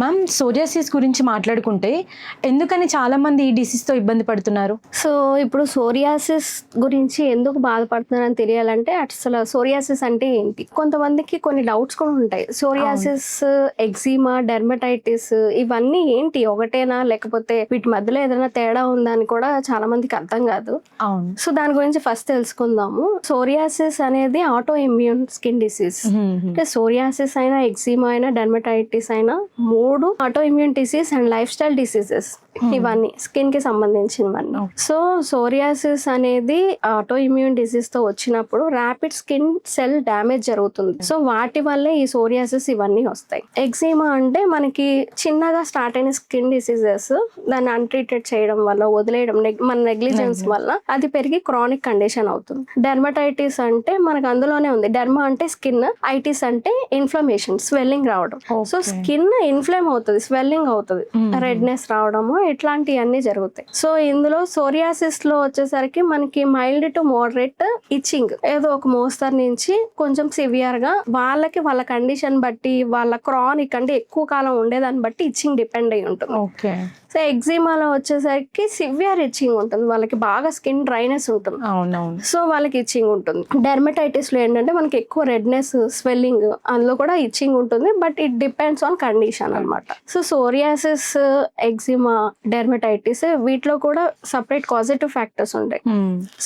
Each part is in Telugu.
మ్యామ్, సోరియాసిస్ గురించి మాట్లాడుకుంటే ఎందుకని చాలా మంది ఈ డిసీజ్ తో ఇబ్బంది పడుతున్నారు? సో ఇప్పుడు సోరియాసిస్ గురించి ఎందుకు బాధపడుతున్నారని తెలియాలంటే అసలు సోరియాసిస్ అంటే ఏంటి, కొంతమందికి కొన్ని డౌట్స్ కూడా ఉంటాయి. సోరియాసిస్, ఎగ్జిమా, డెర్మటైటిస్ ఇవన్నీ ఏంటి, ఒకటేనా లేకపోతే వీటి మధ్యలో ఏదైనా తేడా ఉందా అని కూడా చాలా మందికి అర్థం కాదు. అవును. సో దాని గురించి ఫస్ట్ తెలుసుకుందాము. సోరియాసిస్ అనేది ఆటో ఇమ్యూన్ స్కిన్ డిసీజ్. అంటే సోరియాసిస్ అయినా, ఎగ్జిమా అయినా, డెర్మటైటిస్ అయినా మూడు auto immune disease and life style diseases. ఇవన్నీ స్కిన్ కి సంబంధించినవన్నీ. సో సోరియాసిస్ అనేది ఆటో ఇమ్యూన్ డిసీజ్ తో వచ్చినప్పుడు ర్యాపిడ్ స్కిన్ సెల్ డ్యామేజ్ జరుగుతుంది. సో వాటి వల్లే ఈ సోరియాసిస్ ఇవన్నీ వస్తాయి. ఎగ్జిమా అంటే మనకి చిన్నగా స్టార్ట్ అయిన స్కిన్ డిసీజెస్, దాన్ని అన్ట్రీటెడ్ చేయడం వల్ల, వదిలేయడం, మన నెగ్లిజెన్స్ వల్ల అది పెరిగి క్రానిక్ కండిషన్ అవుతుంది. డెర్మటైటిస్ అంటే మనకు అందులోనే ఉంది. డెర్మా అంటే స్కిన్, ఐటిస్ అంటే ఇన్ఫ్లమేషన్, స్వెల్లింగ్ రావడం. సో స్కిన్ ఇన్ఫ్లేమ్ అవుతుంది, స్వెల్లింగ్ అవుతుంది, రెడ్నెస్ రావడము, ఇట్లాంటివన్నీ జరుగుతాయి. సో ఇందులో సోరియాసిస్ లో వచ్చేసరికి మనకి మైల్డ్ టు మోడరేట్ ఇచ్చింగ్, ఏదో ఒక మోస్తరు నుంచి కొంచెం సివియర్ గా, వాళ్ళకి వాళ్ళ కండిషన్ బట్టి, వాళ్ళ క్రానిక్ అంటే ఎక్కువ కాలం ఉండేదాన్ని బట్టి ఇచ్చింగ్ డిపెండ్ అయి ఉంటుంది. సో ఎగ్జిమాలో వచ్చేసరికి సివియర్ ఇచ్చింగ్ ఉంటుంది, వాళ్ళకి బాగా స్కిన్ డ్రైనెస్ ఉంటుంది. సో వాళ్ళకి ఇచ్చింగ్ ఉంటుంది. డెర్మటైటిస్ లో ఏంటంటే మనకి ఎక్కువ రెడ్నెస్, స్వెల్లింగ్, అందులో కూడా ఇచ్చింగ్ ఉంటుంది. But it depends on condition అన్నమాట. సో సోరియాసిస్, ఎగ్జిమా, డెర్మటైటిస్ వీటిలో కూడా సపరేట్ కాజిటివ్ ఫ్యాక్టర్స్ ఉంటాయి.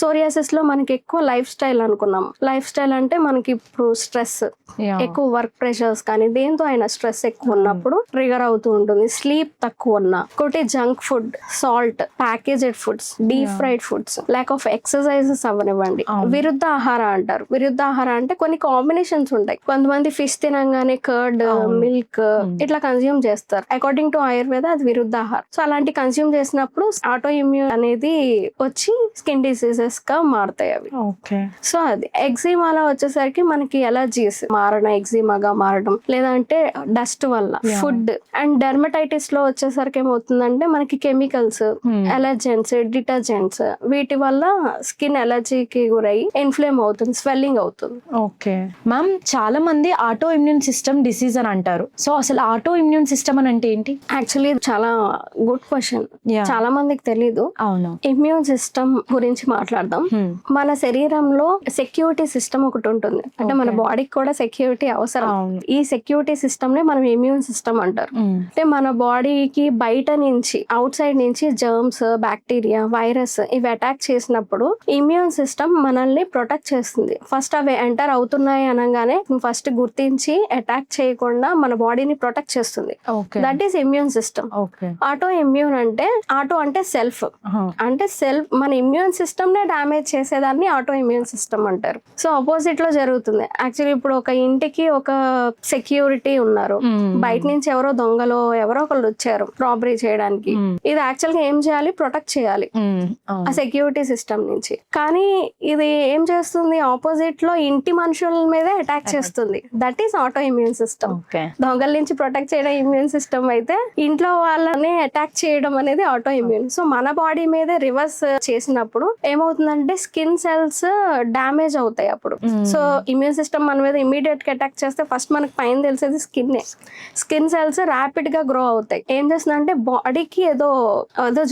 సోరియాసిస్ లో మనకి ఎక్కువ లైఫ్ స్టైల్ అనుకున్నాం. లైఫ్ స్టైల్ అంటే మనకి ఇప్పుడు స్ట్రెస్, ఎక్కువ వర్క్ ప్రెషర్స్ కానీ దేంతో అయినా స్ట్రెస్ ఎక్కువ ఉన్నప్పుడు ట్రిగర్ అవుతూ ఉంటుంది. స్లీప్ తక్కువ ఉన్నా, junk food, salt, packaged foods, deep fried foods, lack of exercises అవనివ్వండి. విరుద్ధ ఆహార అంటారు. విరుద్ధ ఆహార అంటే కొన్ని కాంబినేషన్స్ ఉంటాయి. కొంతమంది ఫిష్ తినంగానే కర్డ్, మిల్క్ ఇట్లా కన్స్యూమ్ చేస్తారు. అకార్డింగ్ టు ఆయుర్వేద అది విరుద్ధ ఆహారం. సో అలాంటి కన్స్యూమ్ చేసినప్పుడు ఆటో ఇమ్యూన్ అనేది వచ్చి స్కిన్ డిసీజెస్ గా మారుతాయి అవి. సో అది ఎగ్జిమాలో వచ్చేసరికి మనకి ఎలర్జీస్ మారడం, ఎగ్జిమాగా మారడం, లేదంటే డస్ట్ వల్ల, ఫుడ్. అండ్ డెర్మటైటిస్ లో వచ్చేసరికి ఏమవుతుందంటే మనకి కెమికల్స్, అలర్జెంట్స్, డిటర్జెంట్స్ వీటి వల్ల స్కిన్ ఎలర్జీకి గురై ఇన్ఫ్లేమ్ అవుతుంది, స్వెల్లింగ్ అవుతుంది. ఓకే మ్యామ్, చాలా మంది ఆటో ఇమ్యూన్ సిస్టమ్ డిసీజ్ అని అంటారు. సో అసలు ఆటో ఇమ్యూన్ సిస్టమ్ అని అంటే ఏంటి? యాక్చువల్లీ చాలా గుడ్ క్వశ్చన్, చాలా మందికి తెలీదు. అవును. ఇమ్యూన్ సిస్టమ్ గురించి మాట్లాడదాం. మన శరీరంలో సెక్యూరిటీ సిస్టమ్ ఒకటి ఉంటుంది. అంటే మన బాడీకి కూడా సెక్యూరిటీ అవసరం. ఈ సెక్యూరిటీ సిస్టమ్ నే మనం ఇమ్యూన్ సిస్టమ్ అంటారు. అంటే మన బాడీకి బయట నుంచి, అవుట్ సైడ్ నుంచి జర్మ్స్, బ్యాక్టీరియా, వైరస్ ఇవి అటాక్ చేసినప్పుడు ఇమ్యూన్ సిస్టమ్ మనల్ని ప్రొటెక్ట్ చేస్తుంది. ఫస్ట్ అవి ఎంటర్ అవుతున్నాయి అనగానే ఫస్ట్ గుర్తించి అటాక్ చేయకుండా మన బాడీని ప్రొటెక్ట్ చేస్తుంది. That is immune system. Auto immune అంటే, ఆటో అంటే సెల్ఫ్, అంటే సెల్ఫ్ మన ఇమ్యూన్ సిస్టమ్ నే డామేజ్ చేసేదాన్ని ఆటో ఇమ్యూన్ సిస్టమ్ అంటారు. సో ఆపోజిట్ లో జరుగుతుంది. యాక్చువల్లీ ఇప్పుడు ఒక ఇంటికి ఒక సెక్యూరిటీ ఉన్నారు, బయట నుంచి ఎవరో దొంగలో ఎవరో ఒకళ్ళు వచ్చారు రాబరీ చేయడానికి. ఇది యాక్చువల్ గా ఏం చేయాలి, ప్రొటెక్ట్ చేయాలి ఆ సెక్యూరిటీ సిస్టమ్ నుంచి. కానీ ఇది ఏం చేస్తుంది, ఆపోజిట్ లో ఇంటి మనుషుల మీదే అటాక్ చేస్తుంది. That is auto immune system. దొంగల నుంచి ప్రొటెక్ట్ చేయడం ఇమ్యూన్ సిస్టమ్ అయితే, ఇంట్లో వాళ్ళని అటాక్ చేయడం అనేది ఆటో ఇమ్యూన్. సో మన బాడీ మీదే రివర్స్ చేసినప్పుడు ఏమవుతుందంటే స్కిన్ సెల్స్ డామేజ్ అవుతాయి అప్పుడు. సో ఇమ్యూన్ సిస్టమ్ మన మీద ఇమీడియట్ గా అటాక్ చేస్తే ఫస్ట్ మనకు పైన తెలిసేది స్కిన్ సెల్స్ ర్యాపిడ్ గా గ్రో అవుతాయి. ఏం చేస్తుందంటే బాడీకి ఏదో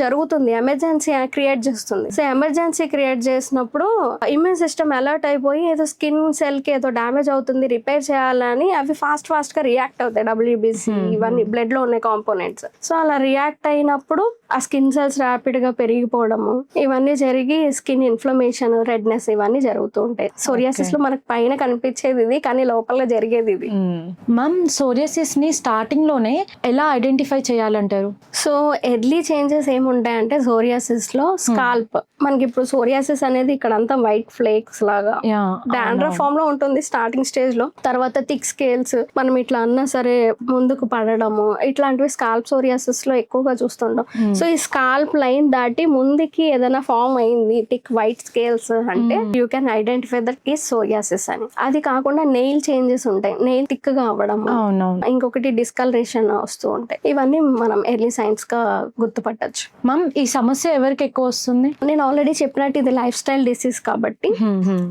జరుగుతుంది, ఎమర్జెన్సీ క్రియేట్ చేస్తుంది. సో ఎమర్జెన్సీ క్రియేట్ చేసినప్పుడు ఇమ్యూన్ సిస్టమ్ అలర్ట్ అయిపోయి ఏదో స్కిన్ సెల్ కి ఏదో డ్యామేజ్ అవుతుంది, రిపేర్ చేయాలని అవి ఫాస్ట్ గా రియాక్ట్ అవుతాయి. WBC ఇవన్నీ బ్లడ్ లో ఉన్న కాంపోనెంట్స్. సో అలా రియాక్ట్ అయినప్పుడు ఆ స్కిన్ సెల్స్ ర్యాపిడ్ గా పెరిగిపోవడము ఇవన్నీ జరిగి స్కిన్ ఇన్ఫ్లమేషన్, రెడ్నెస్ ఇవన్నీ జరుగుతూ ఉంటాయి. సోరియాసిస్ లో మనకు పైన కనిపించేది ఇది, కానీ లోపల జరిగేది ఇది. మ్యామ్, సోరియాసిస్ ని స్టార్టింగ్ లోనే ఎలా ఐడెంటిఫై చేయాలంటారు? సో ఎర్లీ చేంజెస్ ఏముంటాయంటే సోరియాసిస్ లో స్కాల్ప్, మనకి ఇప్పుడు సోరియాసిస్ అనేది ఇక్కడ అంతా వైట్ ఫ్లేక్స్ లాగా డాండ్రఫ్ ఫామ్ లో ఉంటుంది స్టార్టింగ్ స్టేజ్ లో. తర్వాత థిక్ స్కేల్స్, మనం ఇట్లా అన్నా సరే ముందుకు పడడము, ఇట్లాంటివి స్కాల్ప్ సోరియాసిస్ లో ఎక్కువగా చూస్తుంటాం. సో ఈ స్కాల్ప్ లైన్ దాటి ముందుకి ఏదైనా ఫామ్ అయింది టిక్ వైట్ స్కేల్స్ అంటే you can identify that is psoriasis అని. అది కాకుండా నెయిల్ చేంజెస్ ఉంటాయి, నెయిల్ థిక్ గా అవ్వడం, ఇంకొకటి డిస్కలరేషన్ వస్తూ ఉంటాయి. ఇవన్నీ మనం ఎర్లీ సైన్స్ గా గుర్తుపట్టచ్చు. మ్యామ్ ఈ సమస్య ఎవరికి ఎక్కువ వస్తుంది? నేను ఆల్రెడీ చెప్పినట్టు ఇది లైఫ్ స్టైల్ డిసీజ్ కాబట్టి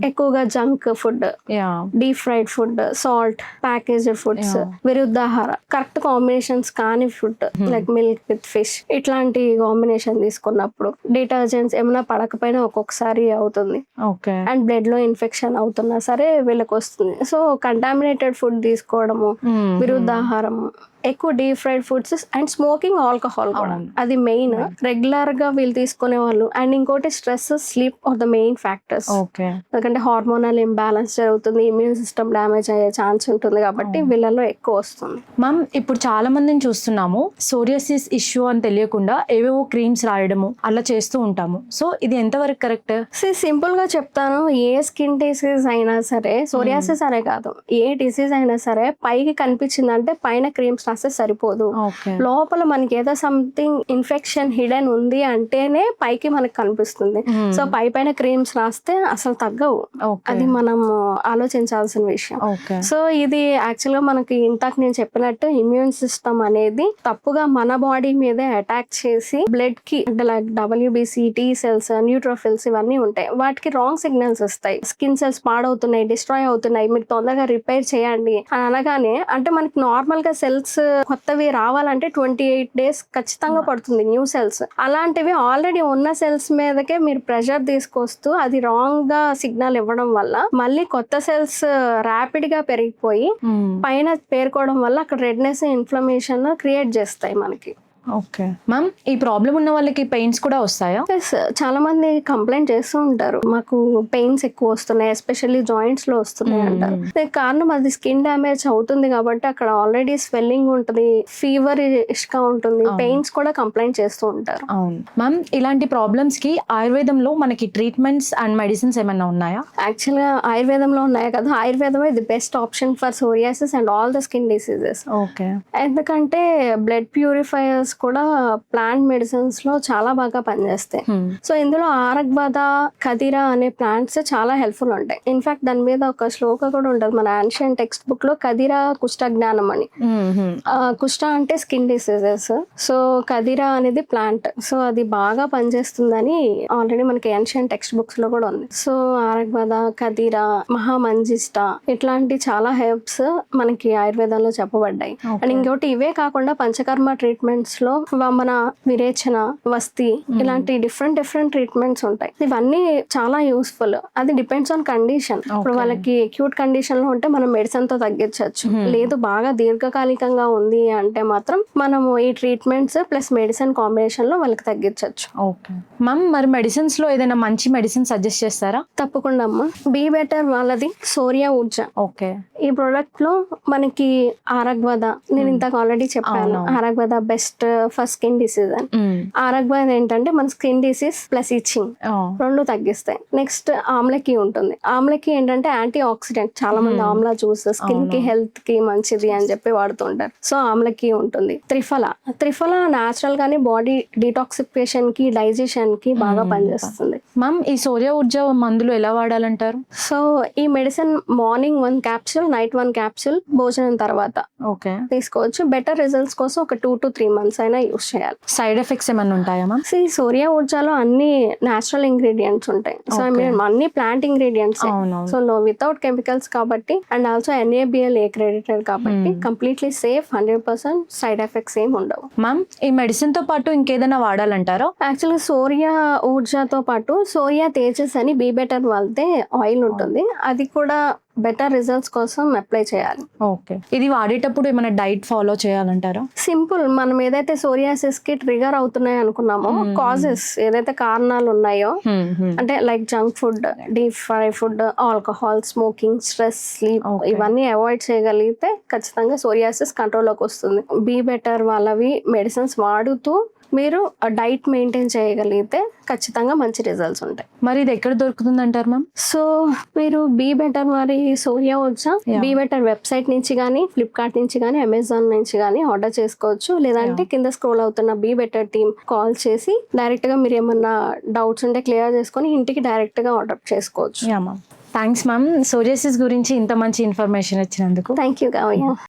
ఎక్కువగా junk food, deep fried food, salt, packaged foods, విరుద్ధాహార, కరెక్ట్ కాంబినేషన్స్ కాని food like milk with fish, ఇట్లాంటి కాంబినేషన్ తీసుకున్నప్పుడు డిటర్జెంట్స్ ఏమైనా పడకపోయినా ఒక్కొక్కసారి అవుతుంది. అండ్ బ్లడ్ లో ఇన్ఫెక్షన్ అవుతున్నా సరే వీళ్ళకి వస్తుంది. సో కంటామినేటెడ్ ఫుడ్ తీసుకోవడము, విరుద్ధాహారము, ఎక్కువ deep fried foods and smoking, alcohol కూడా అది మెయిన్ రెగ్యులర్ గా వీళ్ళు తీసుకునే వాళ్ళు. అండ్ ఇంకోటి stress, sleep are the main factors. ఎందుకంటే హార్మోనల్ ఇంబ్యాలెన్స్ జరుగుతుంది, ఇమ్యూన్ సిస్టమ్ డ్యామేజ్ అయ్యే ఛాన్స్ ఉంటుంది కాబట్టి వీళ్ళలో ఎక్కువ వస్తుంది. మ్యామ్ ఇప్పుడు చాలా మందిని చూస్తున్నాము సోరియాసిస్ ఇష్యూ అని తెలియకుండా ఏవేవో క్రీమ్స్ రాయడము అలా చేస్తూ ఉంటాము. సో ఇది ఎంతవరకు కరెక్ట్? సింపుల్ గా చెప్తాను, ఏ స్కిన్ డిసీజ్ అయినా సరే, సోరియాసిస్ అనే కాదు ఏ డిసీజ్ అయినా సరే, పైకి కనిపించిందంటే పైన క్రీమ్స్ రాస్తే సరిపోదు. లోపల మనకి ఏదో సంథింగ్ ఇన్ఫెక్షన్ హిడెన్ ఉంది అంటేనే పైకి మనకి కనిపిస్తుంది. సో పైన క్రీమ్స్ రాస్తే అసలు తగ్గవు. అది మనం ఆలోచించాల్సిన విషయం. సో ఇది యాక్చువల్ గా మనకి ఇంతాక నేను చెప్పినట్టు ఇమ్యూన్ సిస్టమ్ అనేది తప్పుగా మన బాడీ మీదే అటాక్ చేసి బ్లడ్ కి అంటే like WBC, T cells, neutrophils ఇవన్నీ ఉంటాయి, వాటికి రాంగ్ సిగ్నల్స్ ఇస్తాయి. స్కిన్ సెల్స్ పాడవుతున్నాయి, డిస్ట్రాయ్ అవుతున్నాయి, మీరు తొందరగా రిపేర్ చేయండి అని అనగానే, అంటే మనకి నార్మల్ గా సెల్స్ కొత్తవి రావాలంటే 28 days ఖచ్చితంగా పడుతుంది న్యూ సెల్స్. అలాంటివి ఆల్రెడీ ఉన్న సెల్స్ మీదకే మీరు ప్రెషర్ తీసుకొస్తూ అది రాంగ్ గా సిగ్నల్ ఇవ్వడం వల్ల మళ్ళీ కొత్త సెల్స్ ర్యాపిడ్ గా పెరిగిపోయి పైన పేరుకోవడం వల్ల అక్కడ రెడ్నెస్, ఇన్ఫ్లమేషన్ క్రియేట్ చేస్తాయి మనకి. ఓకే మ్యామ్, ఈ ప్రాబ్లం ఉన్న వాళ్ళకి పెయిన్స్ కూడా వస్తాయా? చాలా మంది కంప్లైంట్ చేస్తూ ఉంటారు, మాకు పెయిన్స్ ఎక్కువ వస్తున్నాయి, ఎస్పెషల్లీ జాయింట్స్ లో వస్తున్నాయి అంటారు. కారణం అది స్కిన్ డ్యామేజ్ అవుతుంది కాబట్టి అక్కడ ఆల్రెడీ స్వెల్లింగ్ ఉంటుంది, ఫీవర్ గా ఉంటుంది, పెయిన్స్ కూడా కంప్లైంట్ చేస్తూ ఉంటారు. అవును మ్యామ్, ఇలాంటి ప్రాబ్లమ్స్ కి ఆయుర్వేదంలో మనకి ట్రీట్మెంట్స్ అండ్ మెడిసిన్స్ ఏమైనా ఉన్నాయా? యాక్చువల్ గా ఆయుర్వేదంలో ఉన్నాయి కదా, ఆయుర్వేదమే the best option for psoriasis and all the skin diseases. Okay, ఎందుకంటే బ్లడ్ ప్యూరిఫైయర్స్ కూడా ప్లాంట్ మెడిసిన్స్ లో చాలా బాగా పనిచేస్తాయి. సో ఇందులో ఆరగ్వాద, కదిరా అనే ప్లాంట్స్ చాలా హెల్ప్ఫుల్ ఉంటాయి. ఇన్ఫాక్ట్ దాని మీద ఒక శ్లోక కూడా ఉంటుంది మన యాన్షియన్ టెక్స్ట్ బుక్ లో, కదిరా కుష్ఠ జ్ఞానం అని. కుష్ఠ అంటే స్కిన్ డిసీజెస్, సో కదిరా అనేది ప్లాంట్, సో అది బాగా పనిచేస్తుందని ఆల్రెడీ మనకి యాన్షియన్ టెక్స్ట్ బుక్స్ లో కూడా ఉంది. సో ఆరగ్వాద, కదిరా, మహామంజిష్ట ఇట్లాంటి చాలా హెర్బ్స్ మనకి ఆయుర్వేదంలో చెప్పబడ్డాయి. అండ్ ఇంకోటి ఇవే కాకుండా పంచకర్మ ట్రీట్మెంట్స్ లో వమన, విరేచన, వస్తి ఇలాంటి డిఫరెంట్ ట్రీట్మెంట్స్ ఉంటాయి. ఇవన్నీ చాలా యూస్ఫుల్. అది డిపెండ్స్ ఆన్ కండిషన్. ఇప్పుడు వాళ్ళకి అక్యూట్ కండిషన్ లో ఉంటే మనం మెడిసిన్ తో తగ్గించవచ్చు, లేదు బాగా దీర్ఘకాలికంగా ఉంది అంటే మాత్రం మనము ఈ ట్రీట్మెంట్స్ ప్లస్ మెడిసిన్ కాంబినేషన్ లో వాళ్ళకి తగ్గించవచ్చు. ఓకే మ్యామ్, మరి మెడిసిన్స్ లో ఏదైనా మంచి మెడిసిన్ సజెస్ట్ చేస్తారా? తప్పకుండా అమ్మా. బీ బెటర్ వాళ్ళది సోరియా ఊర్జా. ఓకే, ఈ ప్రొడక్ట్ లో మనకి ఆరగ్వాద, నేను ఇంతకు ఆల్రెడీ చెప్పాను, ఆరగ్వాద బెస్ట్ ఫర్ స్కిన్ డిసీజ్ అని. ఆరగ్వాద ఏంటంటే మన స్కిన్ డిసీజ్ ప్లస్ ఇచ్చింగ్ రెండు తగ్గిస్తాయి. నెక్స్ట్ ఆమ్లకి ఉంటుంది. ఆమ్లకి ఏంటంటే యాంటీ ఆక్సిడెంట్, చాలా మంది ఆమ్లా జ్యూస్ స్కిన్ కి హెల్త్ కి మంచిది అని చెప్పి వాడుతుంటారు. సో ఆమ్లకి ఉంటుంది. త్రిఫల నాచురల్ గానే బాడీ డీటాక్సిఫికేషన్ కి, డైజెషన్ కి బాగా పనిచేస్తుంది. మ్యామ్, ఈ సోరియా ఊర్జా మందులు ఎలా వాడాలంటారు? సో ఈ medicine morning 1 capsule, night 1 capsule భోజనం తర్వాత తీసుకోవచ్చు. బెటర్ రిజల్ట్స్ కోసం ఒక 2 to 3 months అయినా యూస్ చేయాలి. సైడ్ ఎఫెక్ట్స్ ఏమైనా ఉంటాయా మ్యామ్? సోరియా ఊర్జాలో అన్ని నేచురల్ ఇంగ్రీడియంట్స్ ఉంటాయి. సో అన్ని plant ingredients, so without chemicals కాబట్టి, అండ్ ఆల్సో NABL accredited కాబట్టి కంప్లీట్లీ సేఫ్, 100% సైడ్ ఎఫెక్ట్స్ ఏమి ఉండవు. మ్యామ్, ఈ మెడిసిన్ తో పాటు ఇంకేదైనా వాడాలంటారా? యాక్చువల్గా సోరియా ఊర్జాతో పాటు సోరియా తేజస్ అని బీ బెటర్ వాళ్ళదే ఆయిల్ ఉంటుంది, అది కూడా బెటర్ రిజల్ట్స్ కోసం అప్లై చేయాలి. ఓకే, ఇది వాడేటప్పుడు ఏమైనా డైట్ ఫాలో చేయాలంటారా? సింపుల్, మనం ఏదైతే సోరియాసిస్ కి ట్రిగర్ అవుతున్నాయి అనుకున్నామో కాజెస్ ఏదైతే కారణాలు ఉన్నాయో, అంటే like junk food, deep fry food, alcohol, smoking, stress, sleep ఇవన్నీ అవాయిడ్ చేయగలిగితే ఖచ్చితంగా సోరియాసిస్ కంట్రోల్లోకి వస్తుంది. బీ బెటర్ వాళ్ళవి మెడిసిన్స్ వాడుతూ మీరు డైట్ మెయింటైన్ చేయగలిగితే ఖచ్చితంగా మంచి రిజల్ట్స్ ఉంటాయి. మరి ఇది ఎక్కడ దొరుకుతుంది అంటారు మ్యామ్? సో మీరు బీ బెటర్ వారి సోరియా వచ్చా బీ బెటర్ వెబ్సైట్ నుంచి కానీ, ఫ్లిప్కార్ట్ నుంచి కానీ, అమెజాన్ నుంచి కానీ ఆర్డర్ చేసుకోవచ్చు. లేదంటే కింద స్క్రోల్ అవుతున్న బీ బెటర్ టీమ్ కాల్ చేసి డైరెక్ట్ గా మీరు ఏమన్నా డౌట్స్ ఉంటే క్లియర్ చేసుకొని ఇంటికి డైరెక్ట్ గా ఆర్డర్ చేసుకోవచ్చు. Yeah ma'am, thanks ma'am. Psoriasis గురించి ఇంత మంచి ఇన్ఫర్మేషన్ ఇచ్చినందుకు. Thank you Kavya.